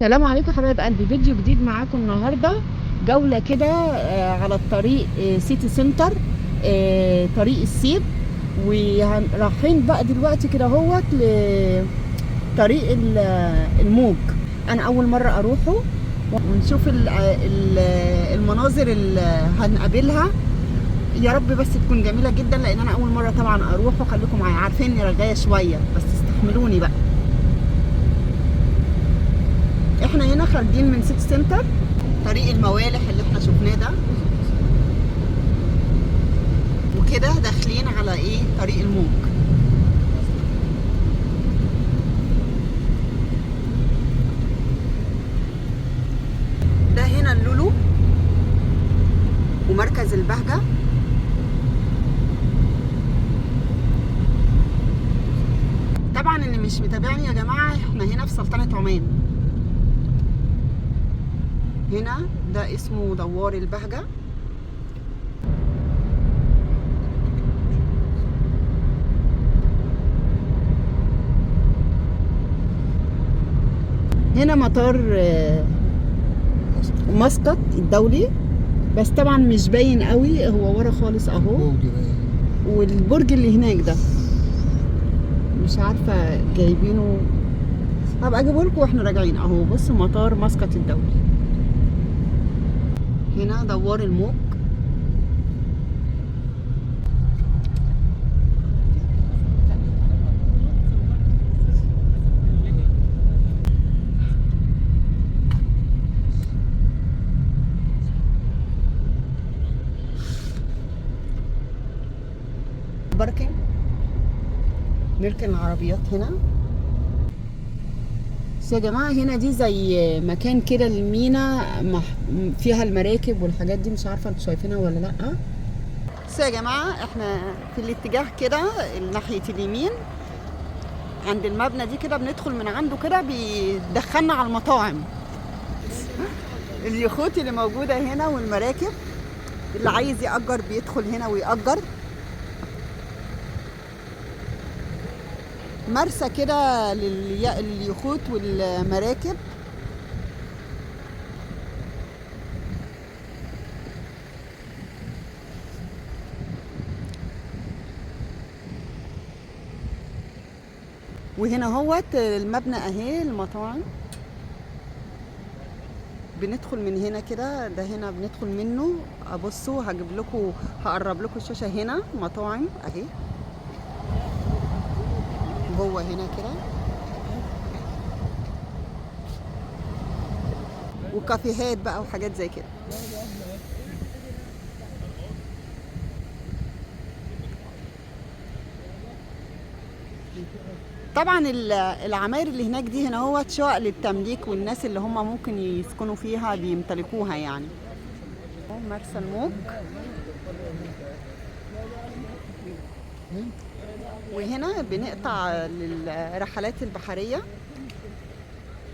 السلام عليكم حبايب قلبي، فيديو جديد معاكم النهارده. جوله كده على الطريق سيتي سنتر، طريق السيب. ورايحين بقى دلوقتي كده اهوت لطريق الموج. انا اول مره اروحه ونشوف المناظر اللي هنقابلها. يا رب بس تكون جميله جدا، لان انا اول مره طبعا اروح. وخليكم معايا، عارفيني رغايه شويه بس استحملوني بقى. احنا هنا خارجين من سيتي سنتر، طريق الموالح اللي احنا شفناه ده، وكده داخلين على ايه؟ طريق الموج. ده هنا اللولو ومركز البهجة. طبعا اللي مش متابعني يا جماعة، احنا هنا في سلطنة عمان. هنا ده اسمه دوار البهجة. هنا مطار مسقط الدولي، بس طبعا مش باين قوي، هو ورا خالص اهو. والبرج اللي هناك ده مش عارفه جايبينه، هبقى اجيبه لكم واحنا راجعين اهو. بصوا مطار مسقط الدولي. هنا دوار الموج. باركينج، نركن العربيات هنا. بس يا جماعه هنا دي زي مكان كده المينا فيها المراكب والحاجات دي، مش عارفه انتوا شايفينها ولا لا. بس يا جماعه احنا في الاتجاه كده ناحيه اليمين عند المبنى دي كده، بندخل من عنده كده بيدخلنا على المطاعم، اليخوت اللي موجوده هنا والمراكب. اللي عايز يأجر بيدخل هنا ويأجر. مرسى كده لليخوت والمراكب. وهنا هوت المبنى اهي المطاعم. بندخل من هنا كده، ده هنا بندخل منه. ابصوا هجيب لكم، هقرب لكم الشاشه. هنا مطاعم اهي جوه هنا كده، وكافيهات بقى وحاجات زي كده. طبعا العماير اللي هناك دي هنا هو شقق للتمليك، والناس اللي هم ممكن يسكنوا فيها بيمتلكوها يعني. مرسى الموج. وهنا بنقطع للرحلات البحرية،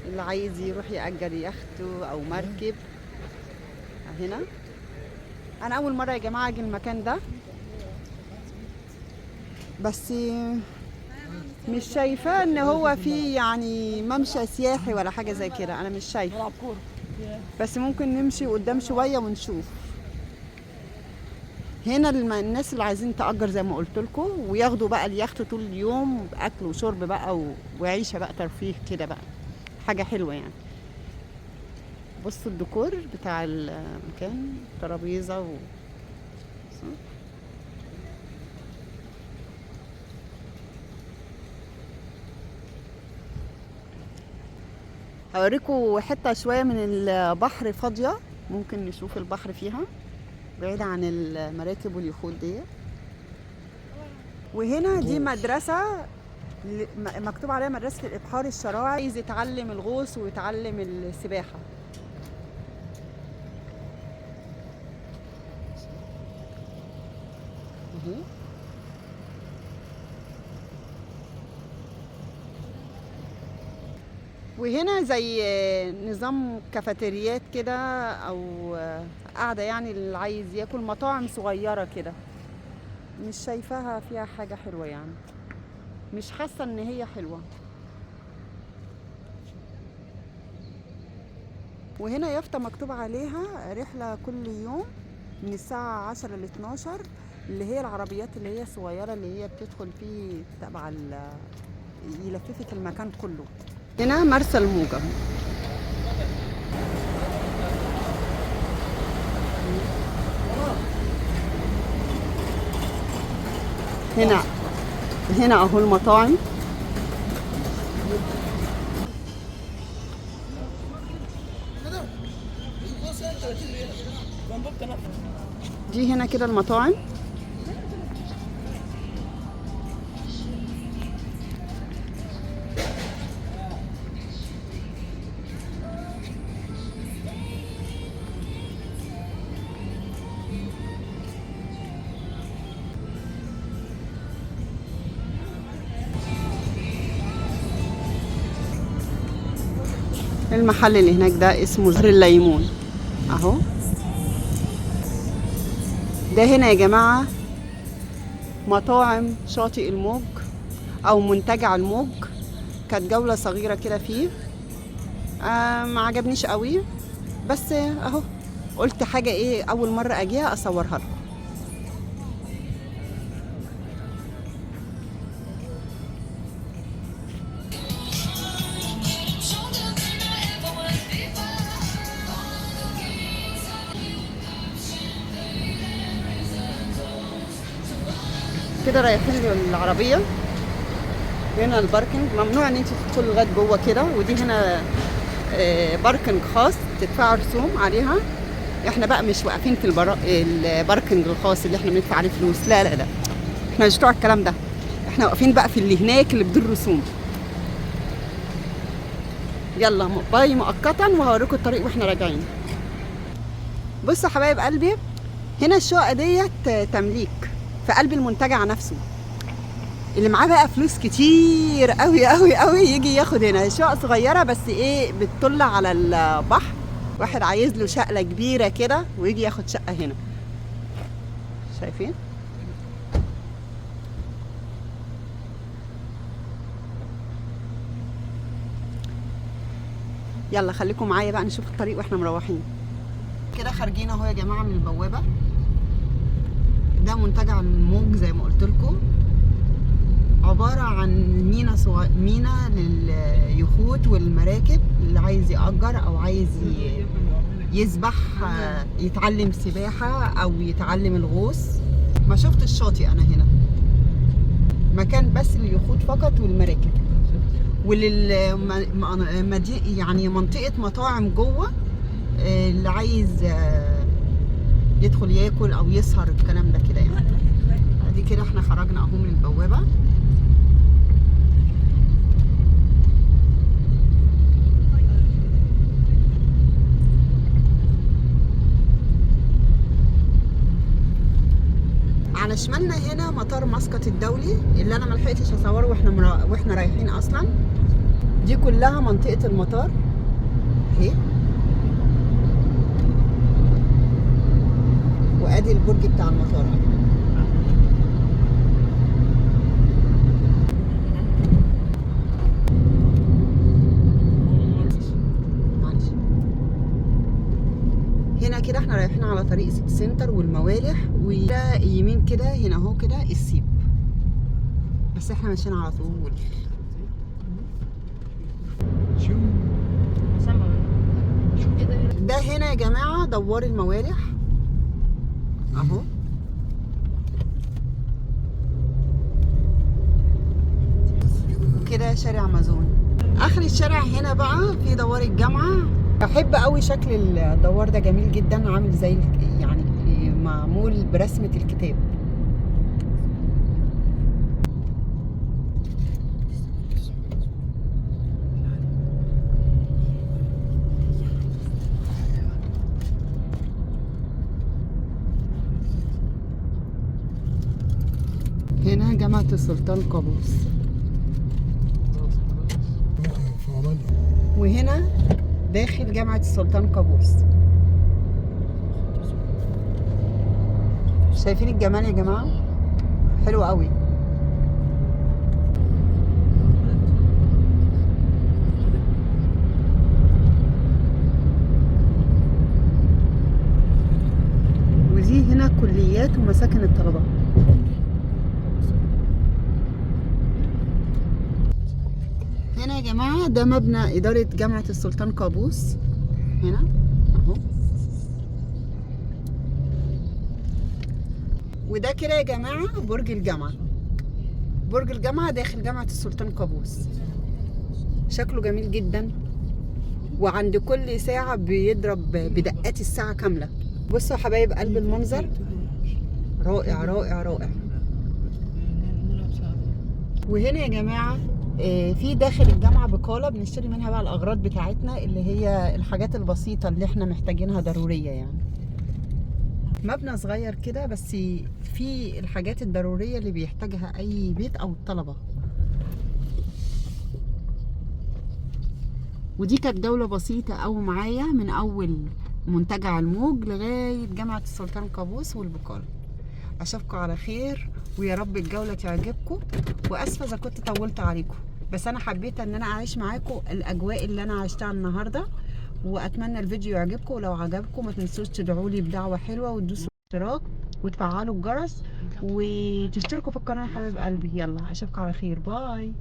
اللي عايز يروح يأجر يخت أو مركب. هنا أنا أول مرة يا جماعة أجي المكان ده، بس مش شايفاه ان هو فيه يعني ممشى سياحي ولا حاجه زي كده. انا مش شايفه، بس ممكن نمشي قدام شويه ونشوف. هنا الناس اللي عايزين تأجر زي ما قلت لكم، وياخدوا بقى اليخت طول اليوم، اكل وشرب بقى وعيشه بقى، ترفيه كده بقى، حاجه حلوه يعني. بصوا الديكور بتاع المكان، ترابيزه هوريكم حته شويه من البحر فاضيه، ممكن نشوف البحر فيها بعيد عن المراكب واليخوت دي. وهنا دي مدرسة مكتوب عليها مدرسة الإبحار الشراعي، عايز يتعلم الغوص ويتعلم السباحة. وهنا زي نظام كافيتريات كده، أو قاعدة يعني اللي عايز ياكل، مطاعم صغيرة كده. مش شايفاها فيها حاجة حلوة يعني، مش حاسة إن هي حلوة. وهنا يافطة مكتوب عليها رحلة كل يوم من الساعة 10 ل 12، اللي هي العربيات اللي هي الصغيرة اللي هي بتدخل فيه تبع يلففك المكان كله. هنا مرسى الموجة. هنا اهو المطاعم. دي هنا كده المطاعم. المحل اللي هناك ده اسمه زهر الليمون اهو. ده هنا يا جماعة مطاعم شاطئ الموج او منتجع الموج. كانت جولة صغيرة كده فيه، ما عجبنيش قوي، بس اهو قلت حاجة ايه اول مرة اجيها اصورها لكم. كده رايحين للعربية. هنا الباركنج ممنوع ان انت تدخلي لغايه جوه كده، ودي هنا باركنج خاص تدفع رسوم عليها. احنا بقى مش واقفين في الباركنج الخاص اللي احنا بندفع عليه فلوس، لا لا لا، احنا مش بتوع الكلام ده. احنا واقفين بقى في اللي هناك اللي بدون رسوم. يلا باي مؤقتا، وهوريكم الطريق واحنا راجعين. بصوا يا حبايب قلبي، هنا الشقه ديت تمليك في قلب المنتجع نفسه. اللي معاه بقى فلوس كتير قوي قوي قوي يجي ياخد هنا شقه صغيره، بس ايه بتطل على البحر. واحد عايز له شقه كبيره كده ويجي ياخد شقه هنا. شايفين؟ يلا خليكم معايا بقى نشوف الطريق واحنا مروحين. كده خارجين اهو يا جماعه من البوابه. ده منتجع الموج زي ما قلت لكم، عبارة عن مينا لليخوت والمراكب اللي عايز يأجر أو عايز يسبح، يتعلم سباحة أو يتعلم الغوص. ما شفت الشاطئ أنا هنا، مكان بس لليخوت فقط والمراكب، يعني منطقة مطاعم جوه اللي عايز يدخل ياكل أو يسهر الكلام ده كده يعني. ادي كده احنا خرجنا اهو من البوابه. على شمالنا هنا مطار مسقط الدولي اللي انا ملحقتش اصوره واحنا رايحين اصلا. دي كلها منطقه المطار اهي، وادي البرج بتاع المطار. هنا كده احنا رايحين على طريق سيتي سنتر والموالح، وده يمين كده هنا اهو كده السيب، بس احنا ماشيين على طول. ده هنا يا جماعه دوار الموالح اهو. وكده شارع مازون. اخر الشارع هنا بقى في دوار الجامعه. بحب قوي شكل الدوار ده، جميل جدا، عامل زي يعني معمول برسمه الكتاب. هنا جامعة السلطان قابوس، وهنا داخل جامعة السلطان قابوس. شايفين الجمال يا جماعة؟ حلو قوي. الكليات ومساكن الطلبة. هنا يا جماعة ده مبنى إدارة جامعة السلطان قابوس، هنا اهو. وده كده يا جماعة برج الجامعة، برج الجامعة داخل جامعة السلطان قابوس. شكله جميل جدا، وعند كل ساعة بيضرب بدقات الساعة كاملة. بصوا يا حبايب قلب المنظر رائع رائع رائع. وهنا يا جماعة في داخل الجامعة بقالة بنشتري منها بقى الأغراض بتاعتنا، اللي هي الحاجات البسيطة اللي احنا محتاجينها ضرورية يعني. مبنى صغير كده بس في الحاجات الضرورية اللي بيحتاجها أي بيت أو الطلبة. ودي كانت جولة بسيطة أو معايا من أول منتجع الموج لغاية جامعة السلطان قابوس والبقالة. أشوفكم على خير، ويا رب الجولة تعجبكم. وأسفة إذا كنت طولت عليكم، بس أنا حبيت إن أنا أعيش معاكم الأجواء اللي أنا عشتها النهاردة. وأتمنى الفيديو يعجبكم، ولو عجبكم ما تنسوش تدعوا لي بدعوة حلوة وتدوسوا اشتراك وتفعلوا الجرس وتشتركوا في القناة يا حبايب قلبي. يلا أشوفكم على خير، باي.